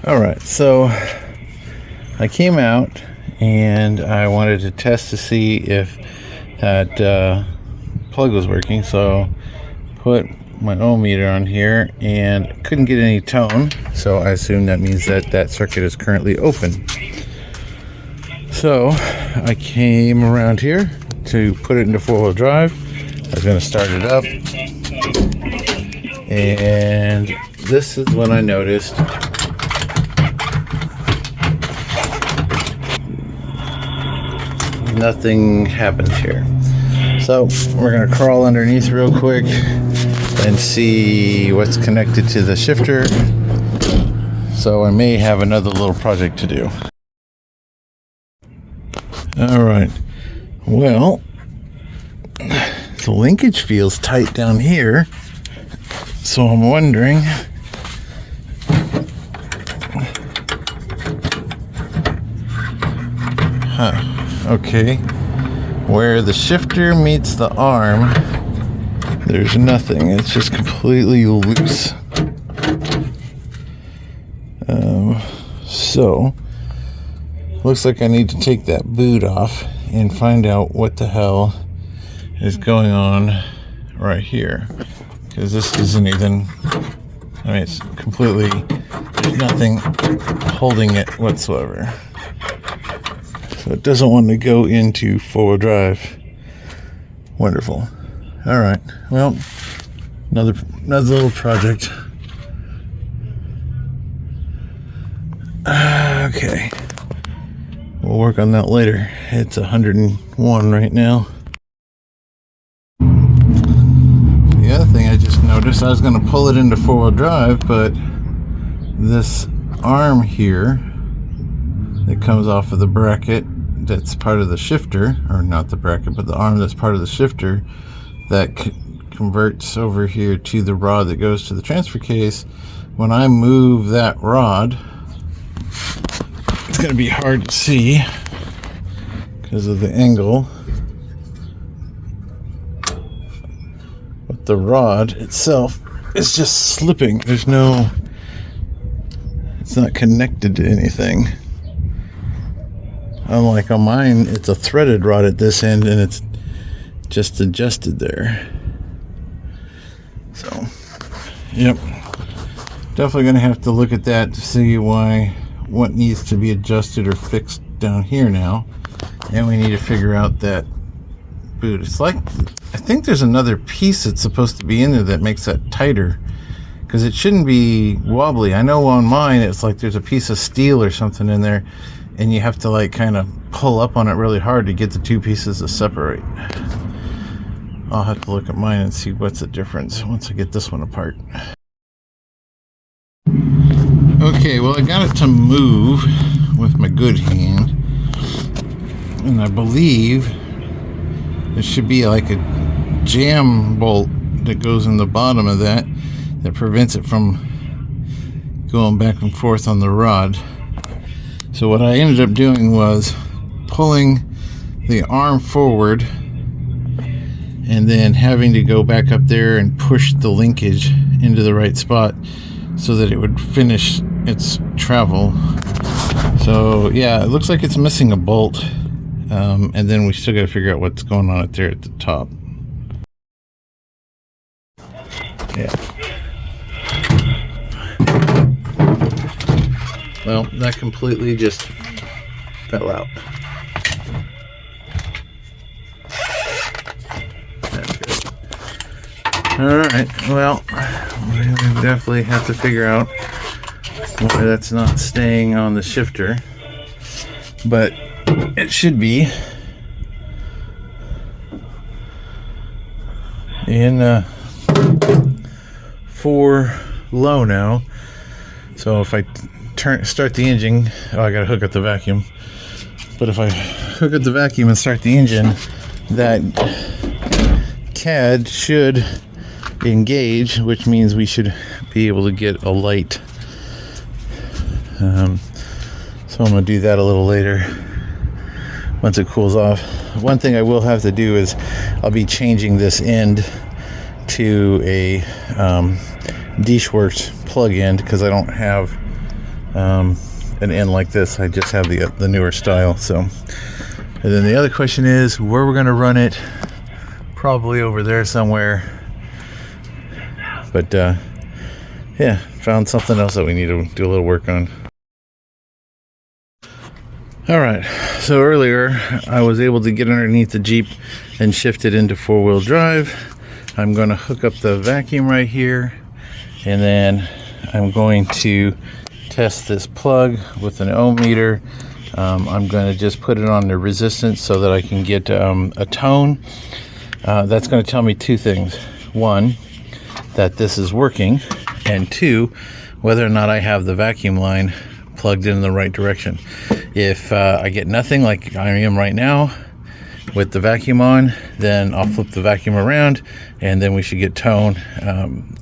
All right, so I came out and I wanted to test to see if that plug was working. So put my ohm meter on here and couldn't get any tone. So I assume that means that that circuit is currently open. So I came around here to put it into four-wheel drive. I was going to start it up, and this is when I noticed nothing happens here. So we're going to crawl underneath real quick and see what's connected to the shifter. So I may have another little project to do. All right, well, the linkage feels tight down here, so I'm wondering okay, where the shifter meets the arm, there's nothing. It's just completely loose. So looks like I need to take that boot off and find out what the hell is going on right here, because this isn't even, I mean, it's completely, there's nothing holding it whatsoever. So it doesn't want to go into four-wheel drive. Wonderful. All right, well, another little project. Okay, we'll work on that later. It's 101 right now. The other thing I just noticed, I was going to pull it into four-wheel drive, but this arm here that comes off of the bracket that's part of the shifter, or not the bracket, but the arm that's part of the shifter that converts over here to the rod that goes to the transfer case. When I move that rod, it's going to be hard to see because of the angle, but the rod itself is just slipping. There's no, it's not connected to anything. Unlike on mine, it's a threaded rod at this end and it's just adjusted there. So, yep, definitely going to have to look at that to see what needs to be adjusted or fixed down here now. And we need to figure out that boot. It's like, I think there's another piece that's supposed to be in there that makes that tighter, because it shouldn't be wobbly. I know on mine it's like there's a piece of steel or something in there, and you have to like kind of pull up on it really hard to get the two pieces to separate. I'll have to look at mine and see what's the difference once I get this one apart. Okay, well, I got it to move with my good hand, and I believe there should be like a jam bolt that goes in the bottom of that prevents it from going back and forth on the rod. So what I ended up doing was pulling the arm forward and then having to go back up there and push the linkage into the right spot so that it would finish its travel. So yeah, it looks like it's missing a bolt, and then we still got to figure out what's going on there at the top. Yeah. Well, that completely just fell out. That's good. Alright, well, we definitely have to figure out why that's not staying on the shifter. But it should be in 4 low now. So if I start the engine, I gotta hook up the vacuum. But if I hook up the vacuum and start the engine, that CAD should engage, which means we should be able to get a light. So I'm gonna do that a little later once it cools off. One thing I will have to do is I'll be changing this end to a D-Schwartz plug-in because I don't have an end like this. I just have the newer style. So, and then the other question is where we're going to run it. Probably over there somewhere. But yeah, found something else that we need to do a little work on. All right, so earlier I was able to get underneath the Jeep and shift it into four-wheel drive. I'm going to hook up the vacuum right here, and then I'm going to test this plug with an ohm meter. I'm going to just put it on the resistance so that I can get a tone. That's going to tell me two things. One, that this is working, and two, whether or not I have the vacuum line plugged in the right direction. If I get nothing like I am right now with the vacuum on, then I'll flip the vacuum around and then we should get tone.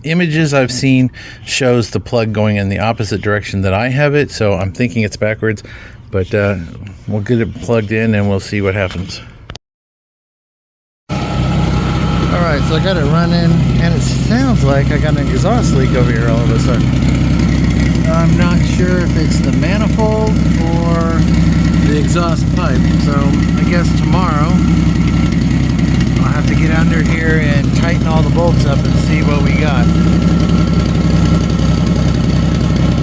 Images I've seen shows the plug going in the opposite direction that I have it, so I'm thinking it's backwards, but we'll get it plugged in and we'll see what happens. Alright, so I got it running and it sounds like I got an exhaust leak over here all of a sudden. I'm not sure if it's the manifold or the exhaust pipe, so I guess tomorrow I'll have to get under here and tighten all the bolts up and see what we got.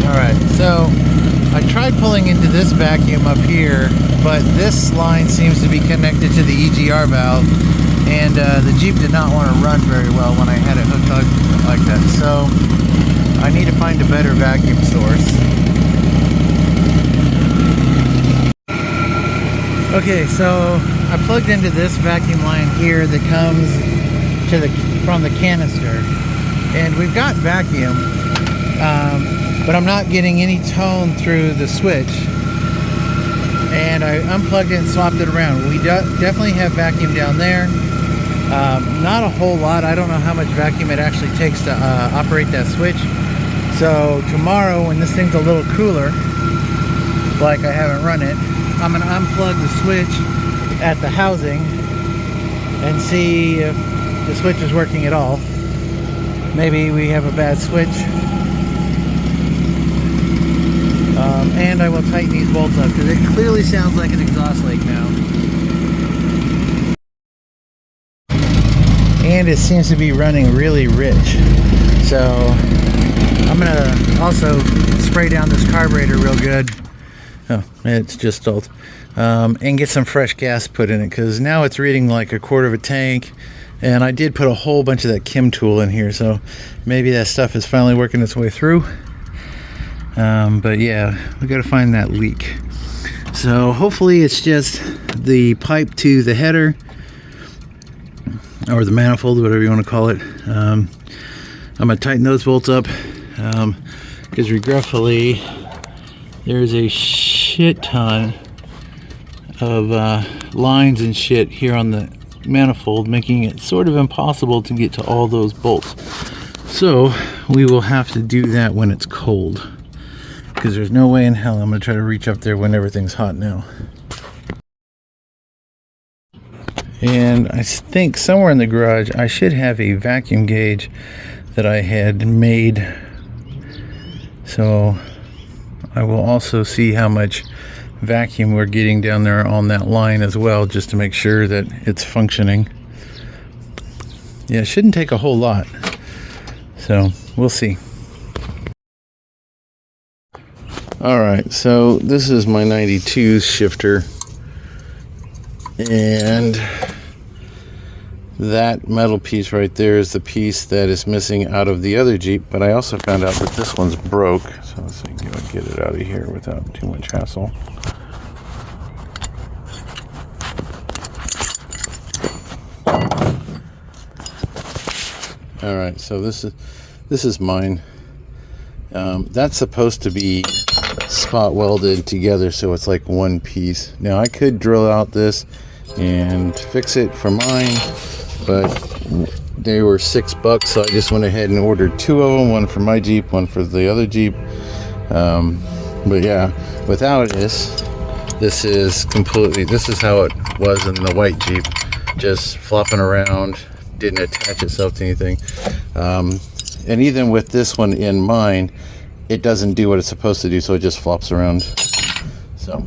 Alright, so I tried pulling into this vacuum up here, but this line seems to be connected to the EGR valve, and the Jeep did not want to run very well when I had it hooked up like that, so I need to find a better vacuum source. Okay, so I plugged into this vacuum line here that comes from the canister, and we've got vacuum, but I'm not getting any tone through the switch. And I unplugged it and swapped it around. We definitely have vacuum down there. Not a whole lot. I don't know how much vacuum it actually takes to operate that switch. So tomorrow, when this thing's a little cooler, like I haven't run it, I'm going to unplug the switch at the housing and see if the switch is working at all. Maybe we have a bad switch. And I will tighten these bolts up because it clearly sounds like an exhaust leak now. And it seems to be running really rich. So I'm gonna also spray down this carburetor real good. Oh, it's just stalled. And get some fresh gas put in it, because now it's reading like a quarter of a tank, and I did put a whole bunch of that Kim tool in here, so maybe that stuff is finally working its way through. But yeah, we gotta find that leak. So hopefully it's just the pipe to the header, or the manifold, whatever you want to call it. I'm gonna tighten those bolts up, because regretfully there's a shit ton of lines and shit here on the manifold, making it sort of impossible to get to all those bolts. So we will have to do that when it's cold, because there's no way in hell I'm gonna try to reach up there when everything's hot now. And I think somewhere in the garage I should have a vacuum gauge that I had made, so I will also see how much vacuum we're getting down there on that line as well, just to make sure that it's functioning. Yeah, it shouldn't take a whole lot, so we'll see. Alright, so this is my 92 shifter, and that metal piece right there is the piece that is missing out of the other Jeep, but I also found out that this one's broke, so let's see if I can get it out of here without too much hassle. Alright, so this is mine. That's supposed to be spot welded together so it's like one piece. Now I could drill out this and fix it for mine, but they were $6, so I just went ahead and ordered two of them, one for my Jeep, one for the other Jeep. But yeah, without this is how it was in the white Jeep, just flopping around, didn't attach itself to anything. And even with this one in mine, it doesn't do what it's supposed to do, so it just flops around. So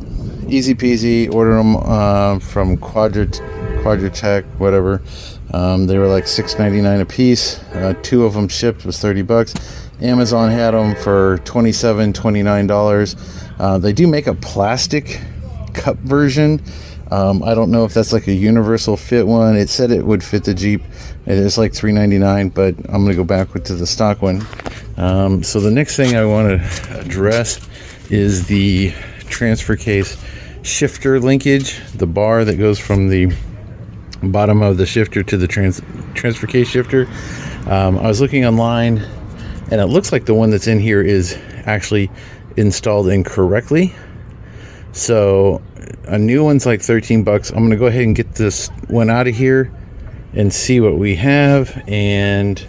easy peasy. Order them from Quadratech, whatever. They were like $6.99 a piece. 2 of them shipped, was $30. Amazon had them for $27, $29. They do make a plastic cup version. I don't know if that's like a universal fit one. It said it would fit the Jeep. It is like $3.99, but I'm gonna go back to the stock one. So the next thing I want to address is the transfer case shifter linkage, the bar that goes from the bottom of the shifter to the transfer case shifter. I was looking online, and it looks like the one that's in here is actually installed incorrectly. So a new one's like $13. I'm gonna go ahead and get this one out of here and see what we have, and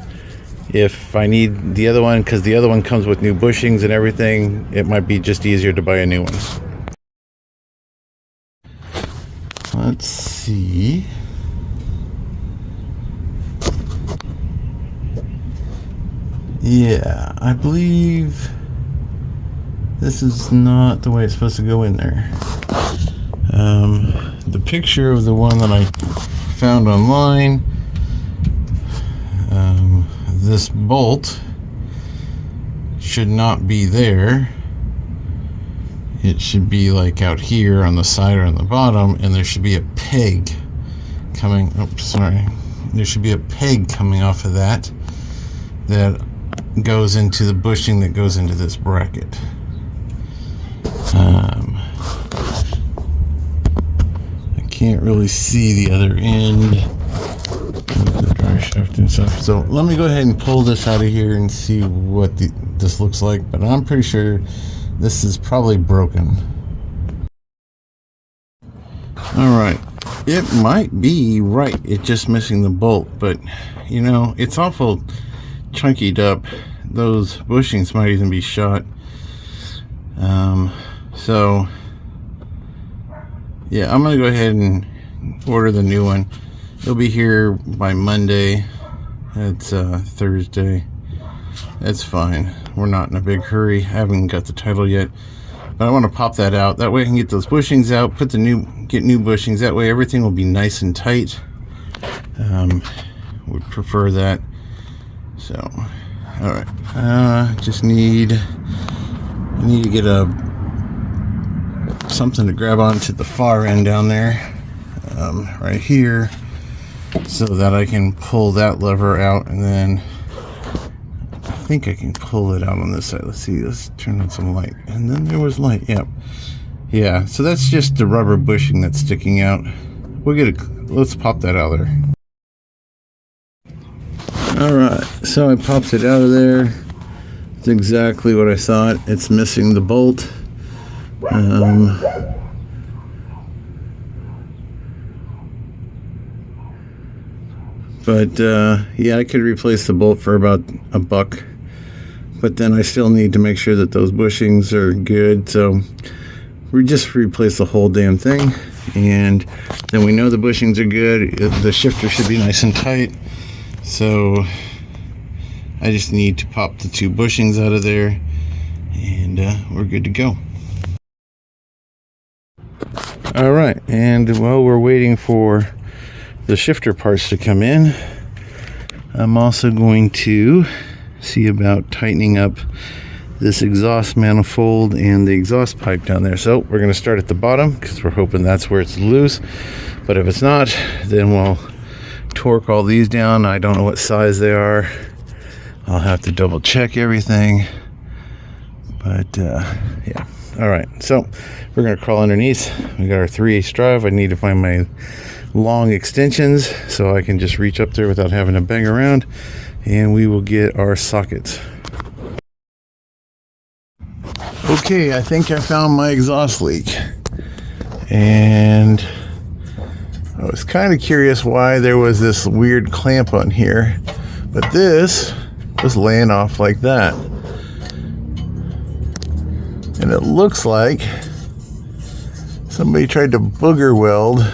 if I need the other one, because the other one comes with new bushings and everything, it might be just easier to buy a new one. Let's see. Yeah, I believe this is not the way it's supposed to go in there. The picture of the one that I found online, this bolt should not be there. It should be like out here on the side or on the bottom, and there should be a peg coming. Oops, sorry. There should be a peg coming off of that goes into the bushing that goes into this bracket. I can't really see the other end. The dry shaft and stuff. So let me go ahead and pull this out of here and see what this looks like. But I'm pretty sure this is probably broken. All right, it might be right. It's just missing the bolt, but you know, it's awful chunkied up. Those bushings might even be shot. So yeah, I'm gonna go ahead and order the new one. It'll be here by Monday. It's Thursday. That's fine. We're not in a big hurry. I haven't got the title yet, but I want to pop that out. That way I can get those bushings out, get new bushings. That way everything will be nice and tight. Would prefer that. So, all right. I need to get something to grab onto the far end down there, right here, so that I can pull that lever out, and then I think I can pull it out on this side. Let's see, let's turn on some light. And then there was light. Yep. Yeah, so that's just the rubber bushing that's sticking out. Let's pop that out of there. Alright, so I popped it out of there. It's exactly what I thought. It's missing the bolt. But yeah, I could replace the bolt for about $1, but then I still need to make sure that those bushings are good, so we just replace the whole damn thing, and then we know the bushings are good. The shifter should be nice and tight, so I just need to pop the 2 bushings out of there, and we're good to go. All right, and while we're waiting for the shifter parts to come in, I'm also going to see about tightening up this exhaust manifold and the exhaust pipe down there. So we're going to start at the bottom because we're hoping that's where it's loose, but if it's not, then we'll torque all these down. I don't know what size they are. I'll have to double check everything, but yeah. All right, so we're going to crawl underneath. We got our 3/8 drive. I need to find my long extensions so I can just reach up there without having to bang around, and we will get our sockets. Okay, I think I found my exhaust leak, and I was kind of curious why there was this weird clamp on here, but this was laying off like that, and it looks like somebody tried to booger weld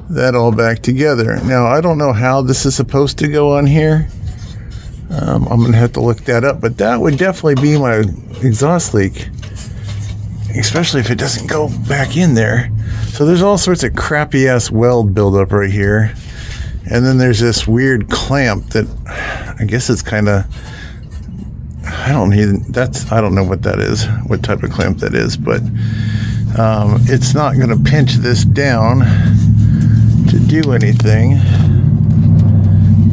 that all back together. Now, I don't know how this is supposed to go on here. I'm going to have to look that up, but that would definitely be my exhaust leak, especially if it doesn't go back in there. So there's all sorts of crappy ass weld buildup right here. And then there's this weird clamp that I guess it's kind of, I don't know what that is, what type of clamp that is, but it's not going to pinch this down to do anything.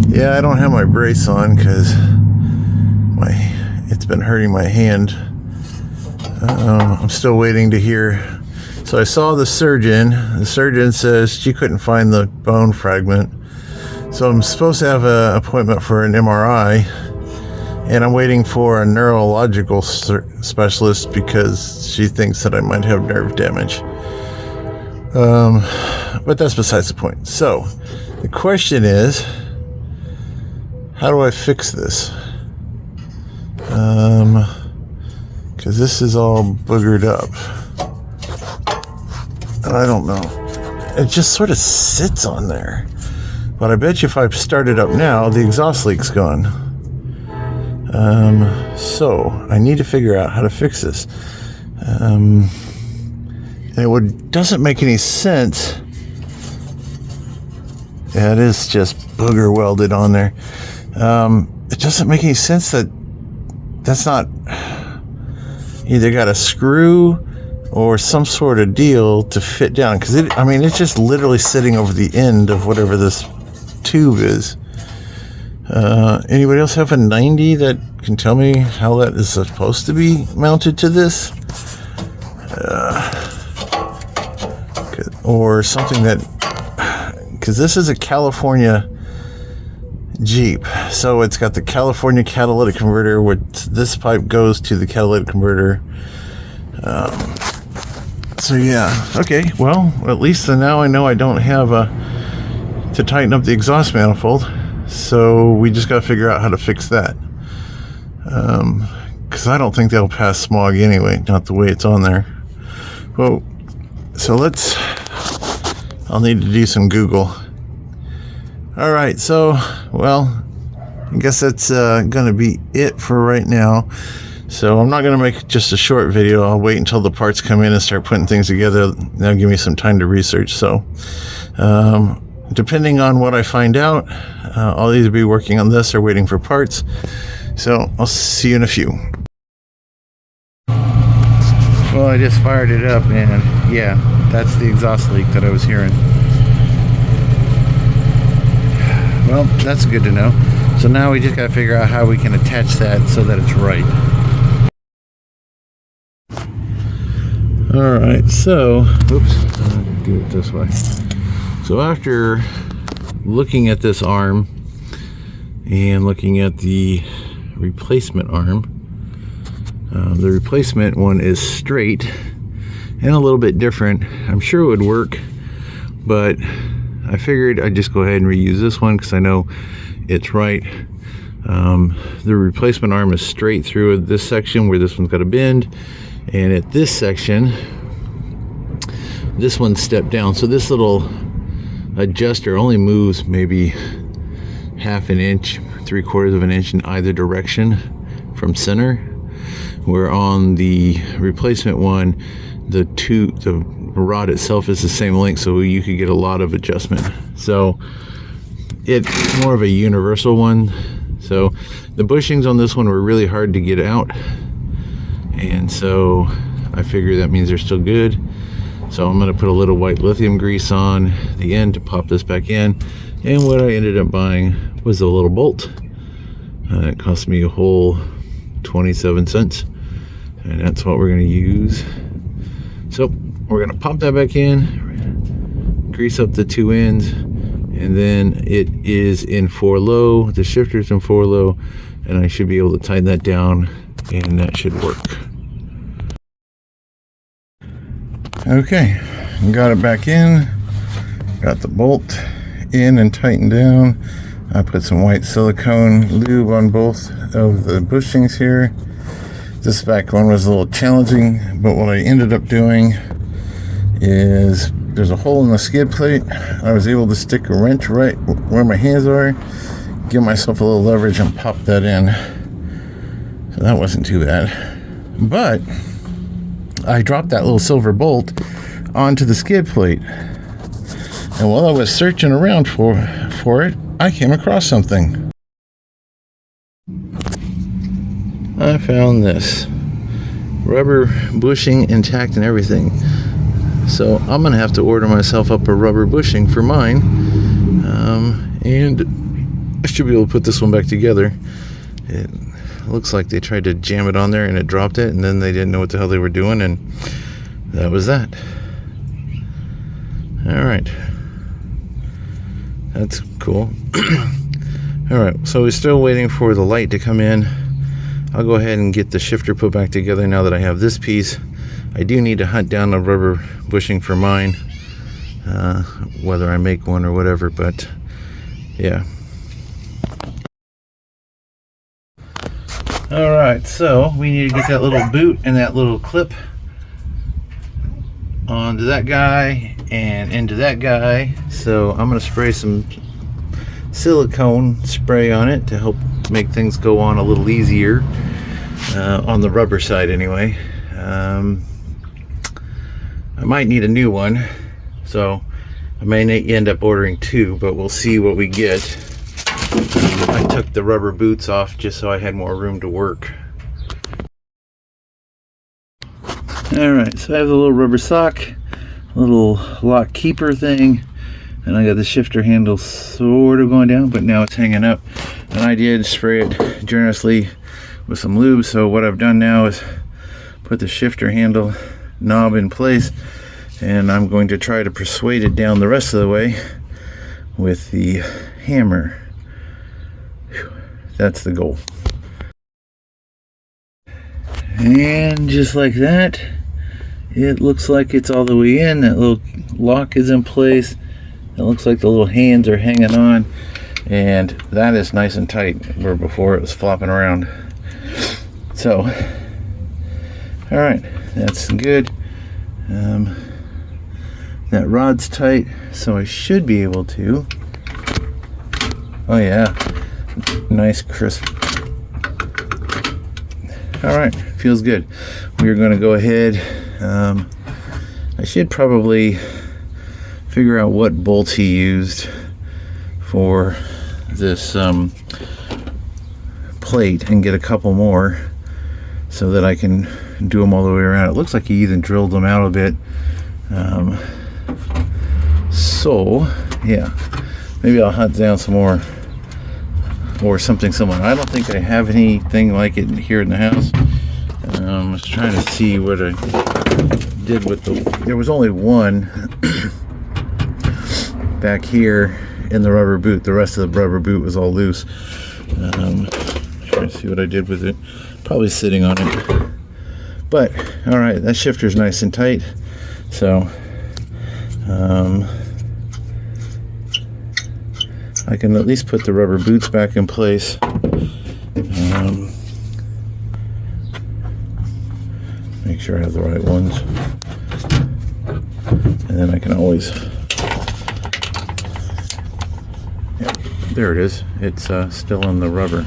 Yeah, I don't have my brace on because it's been hurting my hand. I'm still waiting to hear. So I saw the surgeon. The surgeon says she couldn't find the bone fragment. So I'm supposed to have an appointment for an MRI, and I'm waiting for a neurological specialist because she thinks that I might have nerve damage. But that's besides the point. So the question is, how do I fix this? Because this is all boogered up. And I don't know. It just sort of sits on there. But I bet you if I start it up now, the exhaust leak's gone. So I need to figure out how to fix this. And it doesn't make any sense. Yeah, it is just booger welded on there. It doesn't make any sense that's not either got a screw or some sort of deal to fit down, because it's just literally sitting over the end of whatever this tube is. Anybody else have a 90 that can tell me how that is supposed to be mounted to this? Or something because this is a California Jeep, so it's got the California catalytic converter, where this pipe goes to the catalytic converter. So yeah, okay, well, at least now I know I don't have to tighten up the exhaust manifold, so we just got to figure out how to fix that. Because I don't think that'll pass smog anyway, not the way it's on there. Well, so I'll need to do some Google. All right, so, well, I guess that's going to be it for right now. So I'm not going to make just a short video. I'll wait until the parts come in and start putting things together. That'll give me some time to research. So depending on what I find out, I'll either be working on this or waiting for parts. So I'll see you in a few. Well, I just fired it up, and yeah, that's the exhaust leak that I was hearing. Well, that's good to know. So now we just got to figure out how we can attach that so that it's right. All right, so, oops, I'll do it this way. So after looking at this arm and looking at the replacement arm, the replacement one is straight and a little bit different. I'm sure it would work, but I figured I'd just go ahead and reuse this one because I know it's right. The replacement arm is straight through this section where this one's got a bend, and at this section, this one's stepped down. So this little adjuster only moves maybe half an inch, 3/4 of an inch in either direction from center. Where on the replacement one, the rod itself is the same length, so you could get a lot of adjustment. So it's more of a universal one. So the bushings on this one were really hard to get out, and so I figure that means they're still good. So I'm going to put a little white lithium grease on the end to pop this back in. And what I ended up buying was a little bolt. It cost me a whole 27 cents, and that's what we're going to use. So we're going to pop that back in, grease up the two ends, and then it is in 4-low. The shifter's in 4-low, and I should be able to tighten that down, and that should work. Okay, got it back in, got the bolt in and tightened down. I put some white silicone lube on both of the bushings here. This back one was a little challenging, but what I ended up doing is there's a hole in the skid plate. I was able to stick a wrench right where my hands are, give myself a little leverage and pop that in. So that wasn't too bad. But I dropped that little silver bolt onto the skid plate. And while I was searching around for it, I came across something. I found this. Rubber bushing intact and everything. So I'm going to have to order myself up a rubber bushing for mine. And I should be able to put this one back together. It looks like they tried to jam it on there and it dropped it, and then they didn't know what the hell they were doing, and that was that. Alright. That's cool. Alright, so we're still waiting for the light to come in. I'll go ahead and get the shifter put back together now that I have this piece. I do need to hunt down a rubber bushing for mine, whether I make one or whatever, but yeah. Alright, so we need to get that little boot and that little clip onto that guy and into that guy. So I'm going to spray some silicone spray on it to help make things go on a little easier, on the rubber side anyway. I might need a new one, so I may end up ordering two, but we'll see what we get. I took the rubber boots off just so I had more room to work. Alright, so I have the little rubber sock, little lock keeper thing, and I got the shifter handle sort of going down, but now it's hanging up. And I did spray it generously with some lube, so what I've done now is put the shifter handle knob in place, and I'm going to try to persuade it down the rest of the way with the hammer. Whew, that's the goal. And just like that, it looks like it's all the way in. That little lock is in place. It looks like the little hands are hanging on, and that is nice and tight, where before it was flopping around. So, all right, that's good. That rod's tight, so I should be able to. Oh yeah, nice crisp. All right, feels good. We're going to go ahead. I should probably figure out what bolts he used for this plate and get a couple more so that I can do them all the way around. It looks like he even drilled them out a bit. So yeah, maybe I'll hunt down some more or something similar. I don't think I have anything like it here in the house. I was trying to see what I did with there was only one back here in the rubber boot. The rest of the rubber boot was all loose. Trying to see what I did with it. Probably sitting on it. But all right, that shifter's nice and tight. So I can at least put the rubber boots back in place. Make sure I have the right ones. And then I can always... Yeah, there it is. It's still in the rubber.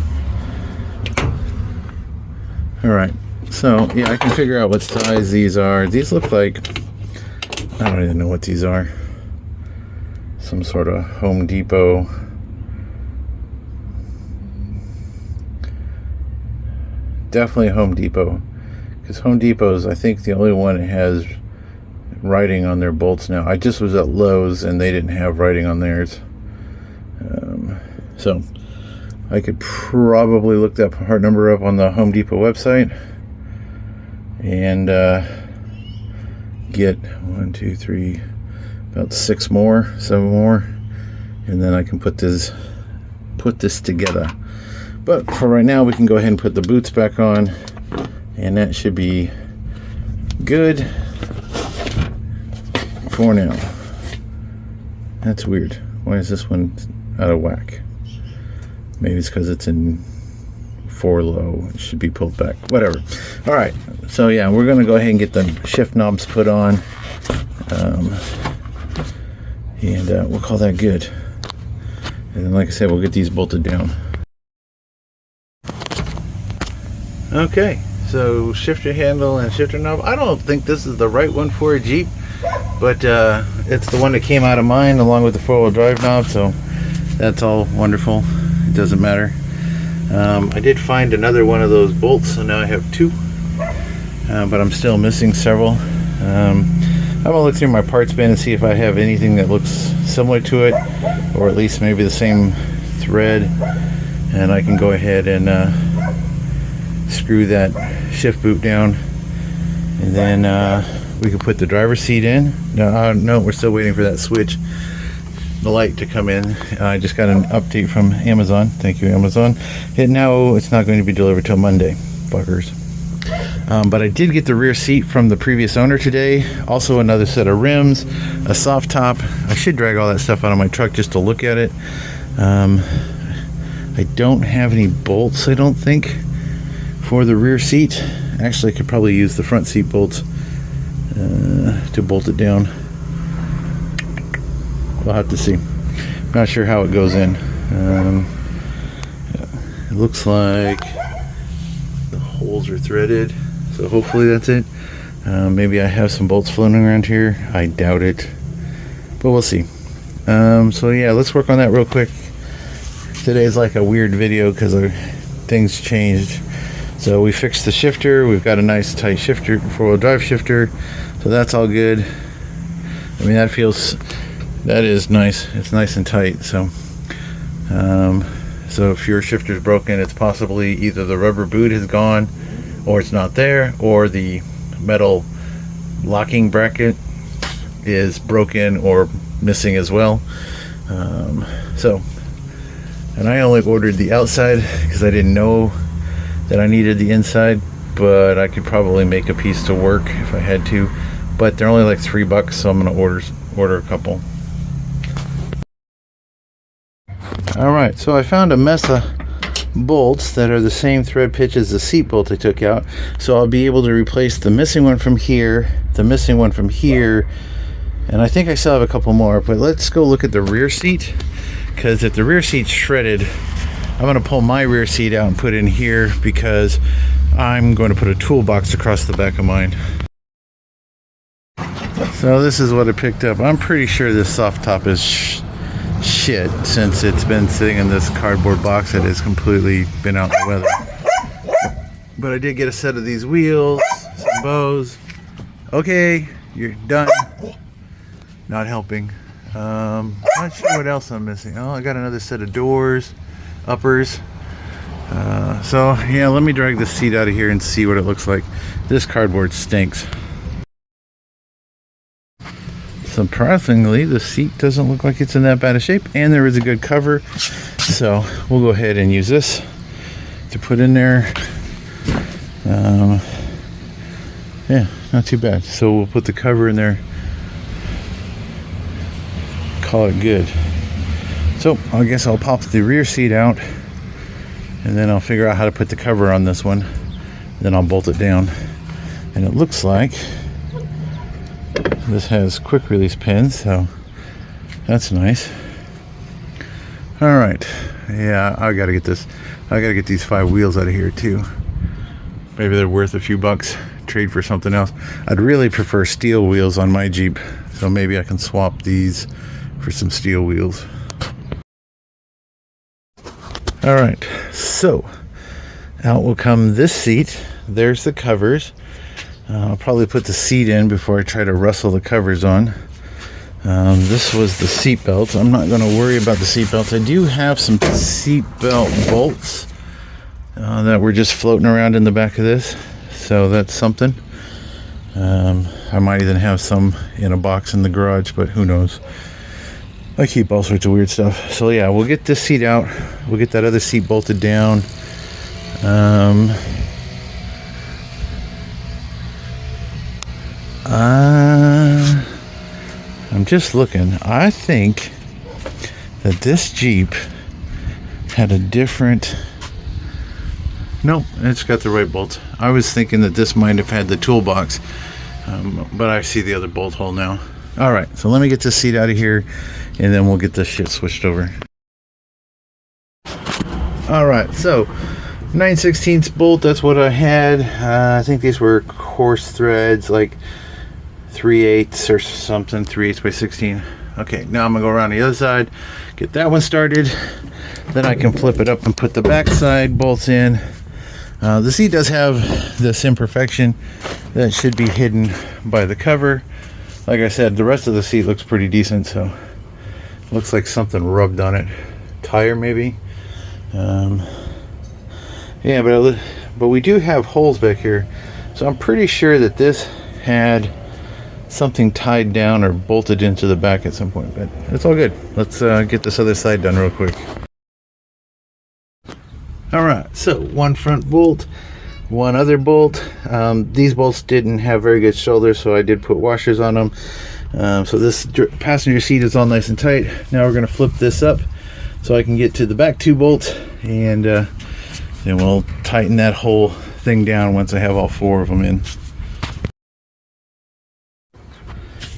Alright, so yeah, I can figure out what size these are. These look like... I don't even know what these are. Some sort of Home Depot... Definitely Home Depot, because Home Depot is, I think, the only one that has writing on their bolts now. I just was at Lowe's and they didn't have writing on theirs. So I could probably look that part number up on the Home Depot website and get 1, 2, 3, about 6 more, 7 more, and then I can put this together. But for right now, we can go ahead and put the boots back on, and that should be good for now. That's weird. Why is this one out of whack? Maybe it's because it's in 4 low. It should be pulled back. Whatever. All right. So yeah, we're going to go ahead and get the shift knobs put on, and we'll call that good. And then, like I said, we'll get these bolted down. Okay, so shifter handle and shifter knob. I don't think this is the right one for a Jeep, but it's the one that came out of mine along with the four-wheel drive knob, so that's all wonderful. It doesn't matter. I did find another one of those bolts, so now I have two, but I'm still missing several. I'm gonna look through my parts bin and see if I have anything that looks similar to it, or at least maybe the same thread, and I can go ahead and screw that shift boot down, and then we can put the driver's seat in. No, we're still waiting for that switch, the light to come in. I just got an update from Amazon. Thank you, Amazon. No, it's not going to be delivered till Monday, fuckers. But I did get the rear seat from the previous owner today. Also another set of rims, a soft top. I should drag all that stuff out of my truck just to look at it. I don't have any bolts, I don't think, for the rear seat. Actually, I could probably use the front seat bolts to bolt it down. We'll have to see. Not sure how it goes in. It looks like the holes are threaded, so hopefully that's it. Maybe I have some bolts floating around here. I doubt it, but we'll see. So yeah, let's work on that real quick. Today's like a weird video because things changed. So we fixed the shifter. We've got a nice tight shifter, four-wheel drive shifter, so that's all good. I mean, that is nice. It's nice and tight. So so if your shifter's broken, it's possibly either the rubber boot is gone, or it's not there, or the metal locking bracket is broken or missing as well. And I only ordered the outside because I didn't know that I needed the inside, but I could probably make a piece to work if I had to. But they're only like $3, so I'm gonna order a couple. Alright, so I found a mess of bolts that are the same thread pitch as the seat bolt I took out, so I'll be able to replace the missing one from here, the missing one from here, and I think I still have a couple more. But let's go look at the rear seat, because if the rear seat's shredded, I'm going to pull my rear seat out and put it in here, because I'm going to put a toolbox across the back of mine. So this is what I picked up. I'm pretty sure this soft top is shit, since it's been sitting in this cardboard box that has completely been out in the weather. But I did get a set of these wheels, some bows. Okay, you're done. Not helping. Not sure what else I'm missing. Oh, I got another set of doors, uppers. So yeah, let me drag this seat out of here and see what it looks like. This cardboard stinks. Surprisingly, the seat doesn't look like it's in that bad a shape, and there is a good cover, so we'll go ahead and use this to put in there. Yeah, not too bad. So we'll put the cover in there, call it good. So I guess I'll pop the rear seat out, and then I'll figure out how to put the cover on this one. Then I'll bolt it down, and it looks like this has quick release pins, so that's nice. All right, yeah, I gotta get these 5 wheels out of here too. Maybe they're worth a few bucks. Trade for something else. I'd really prefer steel wheels on my Jeep, so maybe I can swap these for some steel wheels. All right, so out will come this seat. There's the covers. I'll probably put the seat in before I try to rustle the covers on. This was the seat belt. I'm not going to worry about the seat belts. I do have some seat belt bolts that were just floating around in the back of this, so that's something. I might even have some in a box in the garage, but who knows. I keep all sorts of weird stuff. So yeah, we'll get this seat out. We'll get that other seat bolted down. I'm just looking. I think that this Jeep had a different... Nope, it's got the right bolt. I was thinking that this might have had the toolbox, but I see the other bolt hole now. All right, so let me get this seat out of here, and then we'll get this shit switched over. All right, so 9/16 bolt, that's what I had. I think these were coarse threads, like 3/8 or something, 3/8 by 16. Okay, now I'm gonna go around the other side, get that one started. Then I can flip it up and put the back side bolts in. The seat does have this imperfection that should be hidden by the cover. Like I said, the rest of the seat looks pretty decent, so looks like something rubbed on it. Tire maybe. Yeah, but we do have holes back here, so I'm pretty sure that this had something tied down or bolted into the back at some point, but it's all good. Let's get this other side done real quick. All right, so one front bolt, one other bolt. These bolts didn't have very good shoulders, so I did put washers on them. So this passenger seat is all nice and tight. Now we're going to flip this up so I can get to the back two bolts, and then we'll tighten that whole thing down once I have all four of them in.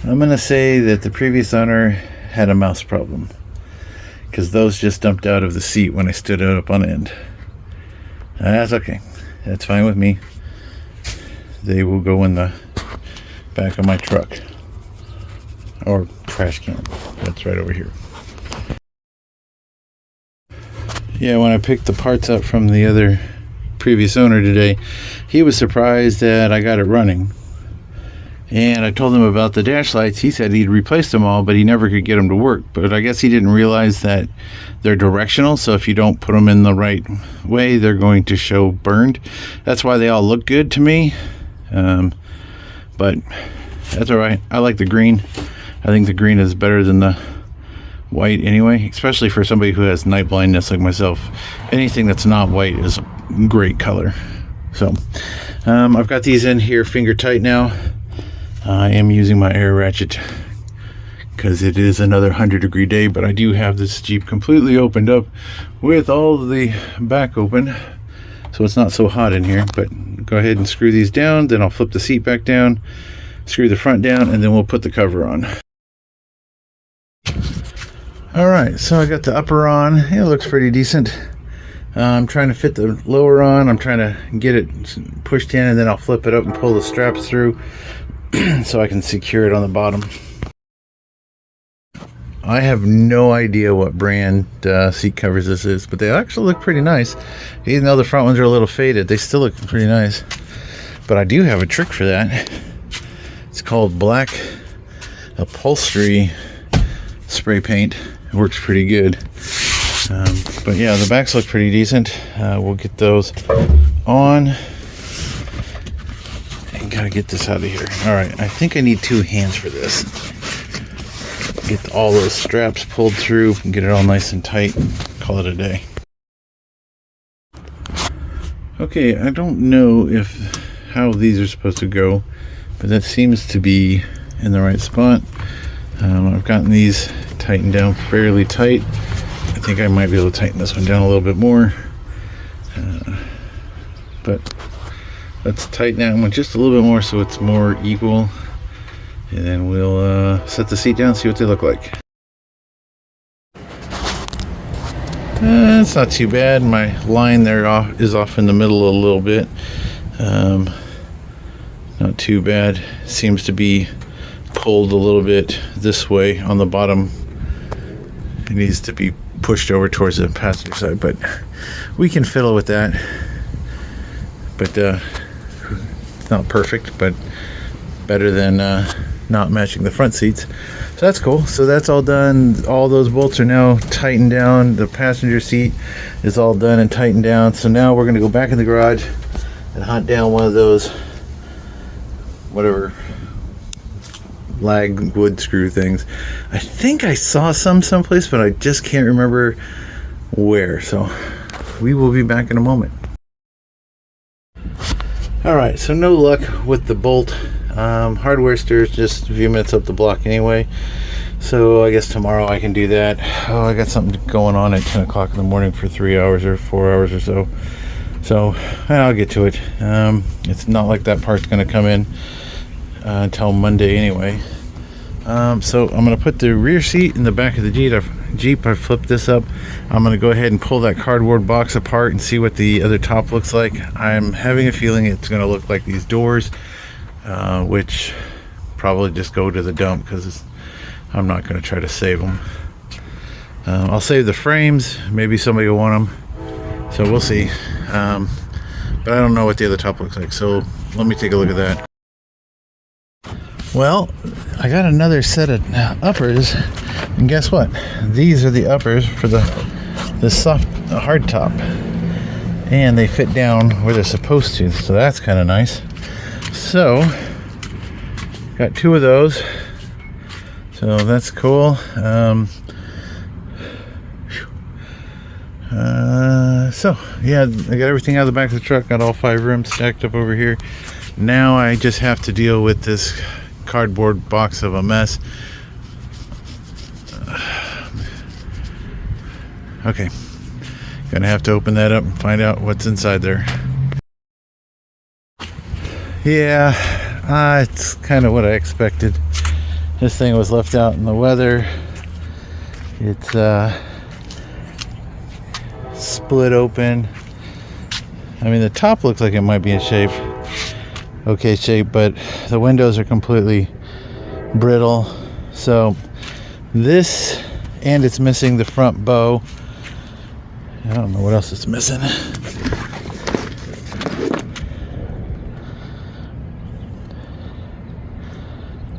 I'm going to say that the previous owner had a mouse problem, because those just dumped out of the seat when I stood it up on end. That's okay. That's fine with me. They will go in the back of my truck. Or trash can. That's right over here. Yeah, when I picked the parts up from the other previous owner today, he was surprised that I got it running. And I told him about the dash lights. He said he'd replaced them all, but he never could get them to work. But I guess he didn't realize that they're directional, so if you don't put them in the right way, they're going to show burned. That's why they all look good to me. But that's all right. I like the green. I think the green is better than the white anyway, especially for somebody who has night blindness like myself. Anything that's not white is a great color. So I've got these in here finger tight now. I am using my air ratchet because it is another 100-degree day, but I do have this Jeep completely opened up with all the back open, so it's not so hot in here. But go ahead and screw these down, then I'll flip the seat back down, screw the front down, and then we'll put the cover on. All right, so I got the upper on. It looks pretty decent. I'm trying to fit the lower on. I'm trying to get it pushed in, and then I'll flip it up and pull the straps through so I can secure it on the bottom. I have no idea what brand seat covers this is, but they actually look pretty nice. Even though the front ones are a little faded, they still look pretty nice. But I do have a trick for that. It's called black upholstery spray paint. It works pretty good. But yeah, the backs look pretty decent. We'll get those on. And gotta get this out of here. All right, I think I need two hands for this. Get all those straps pulled through and get it all nice and tight. Call it a day. Okay, I don't know how these are supposed to go, but that seems to be in the right spot. I've gotten these tightened down fairly tight. I think I might be able to tighten this one down a little bit more. But let's tighten that one just a little bit more so it's more equal. And then we'll set the seat down and see what they look like. It's not too bad. My line there is off in the middle a little bit. Not too bad. Seems to be pulled a little bit this way on the bottom. It needs to be pushed over towards the passenger side, but we can fiddle with that. But it's not perfect, but better than not matching the front seats. So that's cool. So that's all done. All those bolts are now tightened down. The passenger seat is all done and tightened down. So now we're going to go back in the garage and hunt down one of those, whatever, lag wood screw things. I think I saw someplace, but I just can't remember where. So we will be back in a moment. All right, so no luck with the bolt. Hardware store is just a few minutes up the block anyway, so I guess tomorrow I can do that. Oh, I got something going on at 10 o'clock in the morning for 3 hours or 4 hours or so, so I'll get to it. It's not like that part's going to come in until Monday anyway. So I'm going to put the rear seat in the back of the Jeep. I flipped this up. I'm going to go ahead and pull that cardboard box apart and see what the other top looks like. I'm having a feeling it's going to look like these doors, which probably just go to the dump because I'm not going to try to save them. I'll save the frames. Maybe somebody will want them. So we'll see. But I don't know what the other top looks like. So let me take a look at that. Well, I got another set of uppers, and guess what? These are the uppers for the soft hard top, and they fit down where they're supposed to, so that's kind of nice. So got 2 of those, so that's cool. So yeah, I got everything out of the back of the truck, got all 5 rims stacked up over here. Now I just have to deal with this cardboard box of a mess. Okay, gonna have to open that up and find out what's inside there. Yeah, it's kind of what I expected. This thing was left out in the weather. It's split open. I mean, the top looks like it might be in shape, okay shape, but the windows are completely brittle. So this, and it's missing the front bow. I don't know what else it's missing.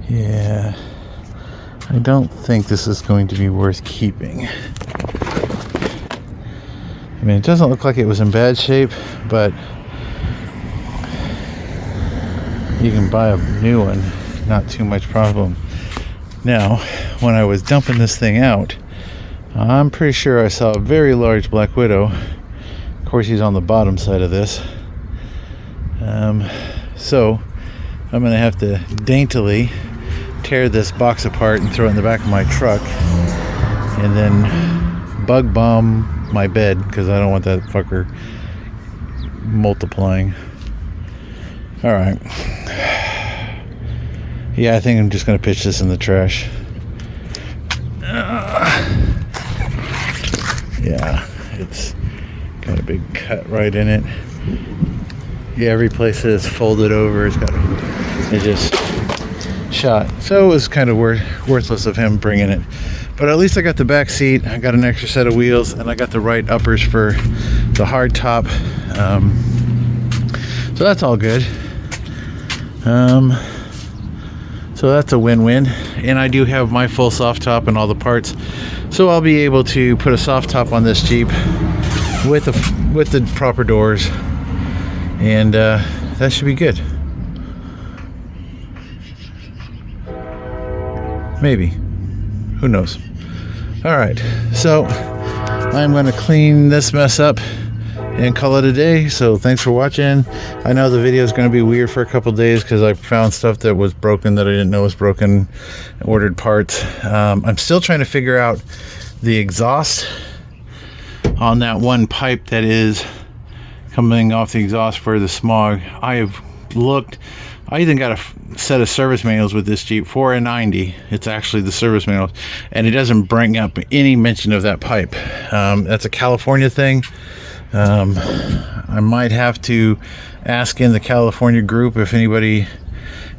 Yeah, I don't think this is going to be worth keeping. I mean, it doesn't look like it was in bad shape, but you can buy a new one, not too much problem. Now, when I was dumping this thing out, I'm pretty sure I saw a very large black widow. Of course, he's on the bottom side of this. So I'm gonna have to daintily tear this box apart and throw it in the back of my truck, and then bug bomb my bed because I don't want that fucker multiplying. All right. Yeah, I think I'm just gonna pitch this in the trash. Yeah, it's got a big cut right in it. Yeah, every place is folded over. It's just shot. So it was kind of worthless of him bringing it. But at least I got the back seat. I got an extra set of wheels, and I got the right uppers for the hard top. So that's all good. So that's a win-win. And I do have my full soft top and all the parts. So I'll be able to put a soft top on this Jeep with the proper doors. And that should be good. Maybe. Who knows? All right. So I'm going to clean this mess up and call it a day. So thanks for watching. I know the video is going to be weird for a couple days because I found stuff that was broken that I didn't know was broken, ordered parts. I'm still trying to figure out the exhaust on that one pipe that is coming off the exhaust for the smog. I have looked. I even got a set of service manuals with this Jeep, 490. It's actually the service manuals, and it doesn't bring up any mention of that pipe. That's a California thing. I might have to ask in the California group if anybody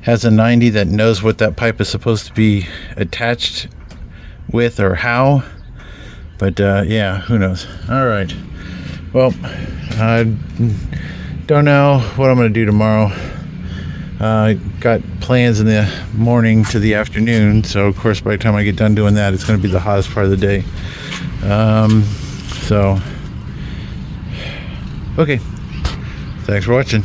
has a 90 that knows what that pipe is supposed to be attached with or how. But yeah, who knows? All right. Well, I don't know what I'm going to do tomorrow. Got plans in the morning to the afternoon, so of course by the time I get done doing that, it's going to be the hottest part of the day. So okay, thanks for watching.